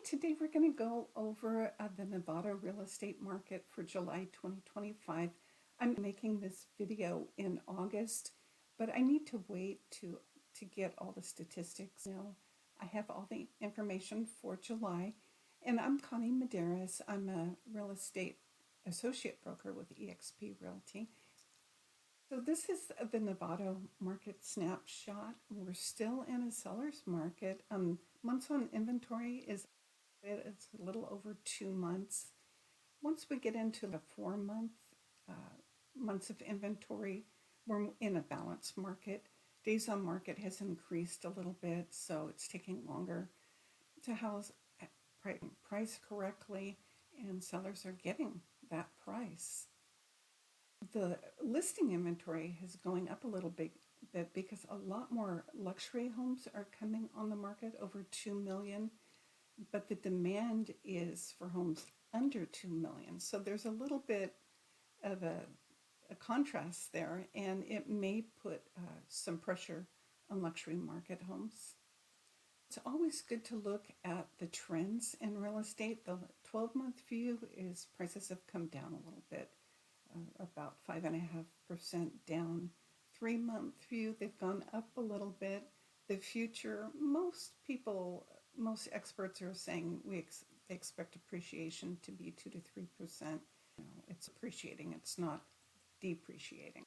Today we're going to go over the Novato real estate market for July 2025. I'm making this video in August, but I need to wait to get all the statistics. Now I have all the information for July, and I'm Connie Medeiros. I'm a real estate associate broker with eXp Realty. So this is the Novato market snapshot. We're still in a seller's market. Months on inventory is it's a little over 2 months. Once we get into the 4 months of inventory, we're in a balanced market. Days on market has increased a little bit, so it's taking longer to house price correctly, and sellers are getting that price. The listing inventory is going up a little bit because a lot more luxury homes are coming on the market, over 2 million, but the demand is for homes under 2 million. So there's a little bit of a contrast there, and it may put some pressure on luxury market homes. It's always good to look at the trends in real estate. The 12-month view is prices have come down a little bit, about 5.5% down. 3-month view, they've gone up a little bit. The future, most experts are saying they expect appreciation to be 2 to 3%. It's appreciating, it's not depreciating.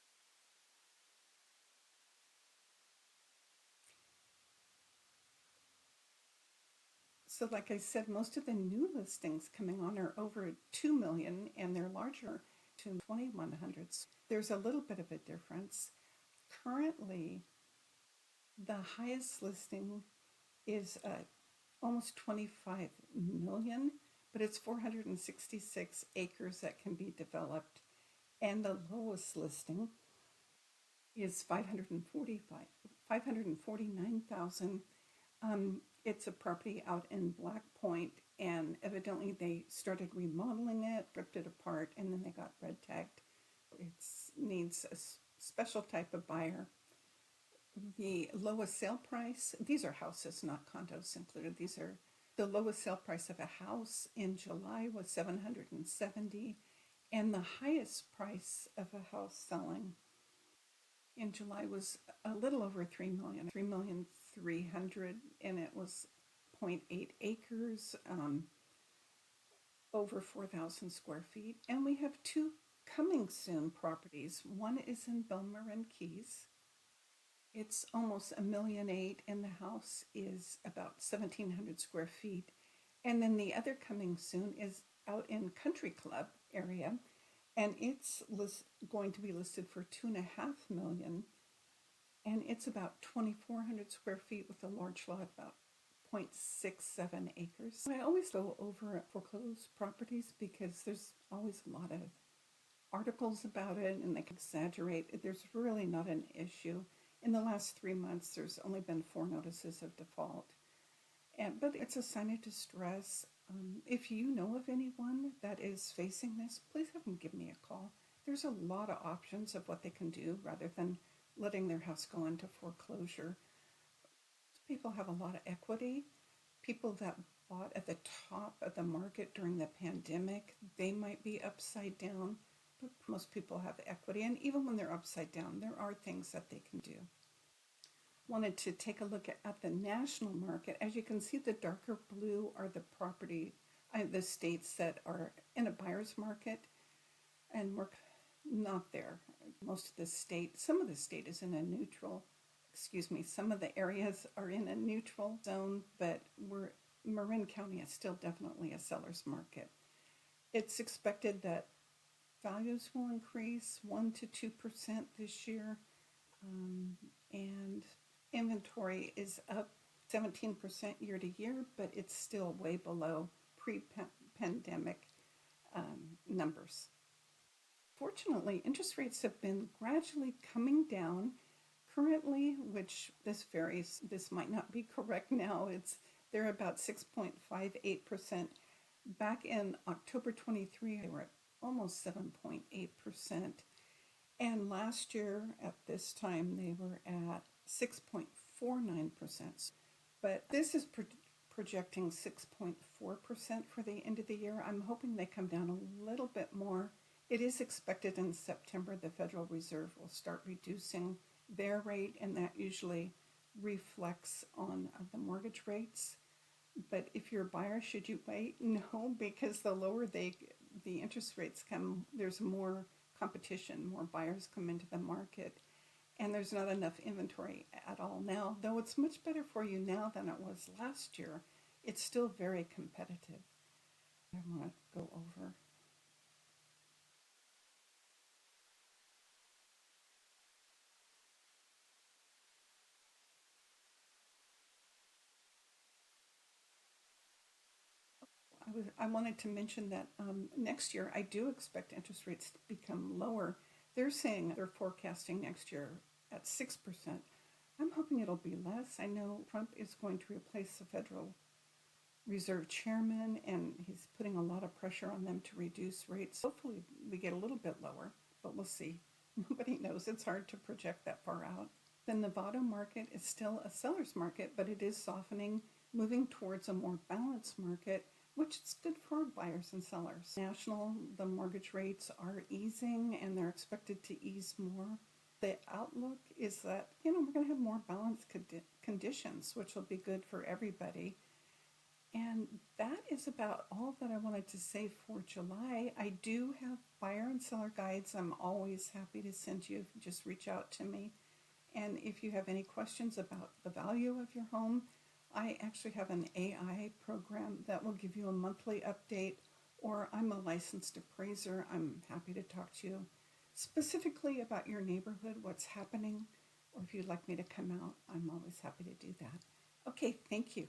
So like I said, most of the new listings coming on are over 2 million, and they're larger to 2,100s. There's a little bit of a difference. Currently, the highest listing is almost 25 million, but it's 466 acres that can be developed. And the lowest listing is 549,000. It's a property out in Black Point, and evidently they started remodeling it, ripped it apart, and then they got red tagged. It needs a special type of buyer. The lowest sale price, these are houses, not condos included. The lowest sale price of a house in July was 770, and the highest price of a house selling in July was a little over 3 million, 3,300,000, and it was 0.8 acres, over 4,000 square feet. And we have two coming soon properties. One is in Marin Keys. It's almost 1.8 million, and the house is about 1,700 square feet. And then the other coming soon is out in Country Club area, and it's going to be listed for 2.5 million, and it's about 2,400 square feet with a large lot, about 0.67 acres. I always go over foreclosed properties because there's always a lot of articles about it, and they can exaggerate. There's really not an issue. In the last 3 months, there's only been 4 notices of default. But it's a sign of distress. If you know of anyone that is facing this, please have them give me a call. There's a lot of options of what they can do rather than letting their house go into foreclosure. People have a lot of equity. People that bought at the top of the market during the pandemic, they might be upside down. But most people have equity, and even when they're upside down, there are things that they can do. Wanted to take a look at the national market. As you can see, the darker blue are the states that are in a buyer's market, and we're not there. Some of the state is in a neutral, some of the areas are in a neutral zone, but Marin County is still definitely a seller's market. It's expected that values will increase 1 to 2% this year, and inventory is up 17% year to year, but it's still way below pre-pandemic numbers. Fortunately, interest rates have been gradually coming down. Currently, which this varies, this might not be correct now, they're about 6.58%. Back in October 23, they were at almost 7.8%. And last year at this time, they were at 6.49%. But this is projecting 6.4% for the end of the year. I'm hoping they come down a little bit more. It is expected in September the Federal Reserve will start reducing their rate, and that usually reflects on the mortgage rates. But if you're a buyer, should you wait? No, because the lower the interest rates come, there's more competition, more buyers come into the market, and there's not enough inventory at all now. Though it's much better for you now than it was last year, it's still very competitive. I want to go over. I wanted to mention that next year I do expect interest rates to become lower. They're saying they're forecasting next year at 6%. I'm hoping it'll be less. I know Trump is going to replace the Federal Reserve Chairman, and he's putting a lot of pressure on them to reduce rates. Hopefully we get a little bit lower, but we'll see. Nobody knows. It's hard to project that far out. The Novato market is still a seller's market, but it is softening, moving towards a more balanced market, which is good for buyers and sellers. National, the mortgage rates are easing, and they're expected to ease more. The outlook is that, we're going to have more balanced conditions, which will be good for everybody. And that is about all that I wanted to say for July. I do have buyer and seller guides. I'm always happy to send you. Just reach out to me. And if you have any questions about the value of your home, I actually have an AI program that will give you a monthly update, or I'm a licensed appraiser. I'm happy to talk to you specifically about your neighborhood, what's happening, or if you'd like me to come out, I'm always happy to do that. Okay, thank you.